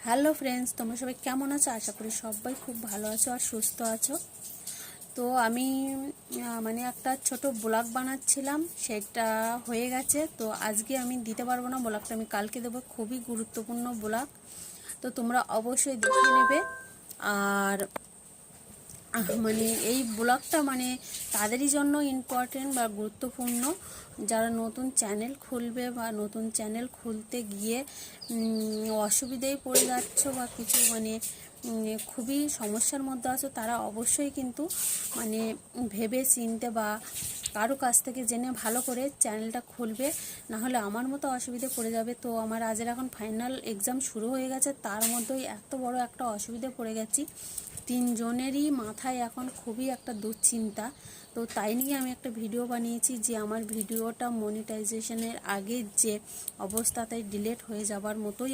Hello friends, তোমরা সবাই কেমন আছো? আশা করি সবাই খুব ভালো আছো আর সুস্থ আছো। তো আমি মানে একটা ছোট ব্লগ বানাচ্ছিলাম, সেটা হয়ে গেছে। তো আজকে আমি দিতে পারবো না ব্লগটা, আমি কালকে দেবো। খুবই গুরুত্বপূর্ণ ব্লগ, তো তোমরা অবশ্যই দেখে নেবে। আর মানে এই ব্লগটা মানে তাদেরই জন্য ইম্পর্টেন্ট বা গুরুত্বপূর্ণ, যারা নতুন চ্যানেল খুলবে বা নতুন চ্যানেল খুলতে গিয়ে অসুবিধায় পড়ে যাচ্ছ বা কিছু মানে খুবই সমস্যার মধ্যে আছো, তারা অবশ্যই কিন্তু মানে ভেবে চিনতে বা কারো কাছ থেকে জেনে ভালো করে চ্যানেলটা খুলবে, না হলে আমার মতো অসুবিধে পড়ে যাবে। তো আমার আজের এখন ফাইনাল এক্সাম শুরু হয়ে গেছে, তার মধ্যেই এত বড় একটা অসুবিধে পড়ে গেছি। তিনজনেরই মাথায় এখন খুবই একটা দুশ্চিন্তা। তো তাই নিয়ে আমি একটা ভিডিও বানিয়েছি যে আমার ভিডিওটা মনিটাইজেশনের আগে যে অবস্থাতে ডিলিট হয়ে যাবার মতোই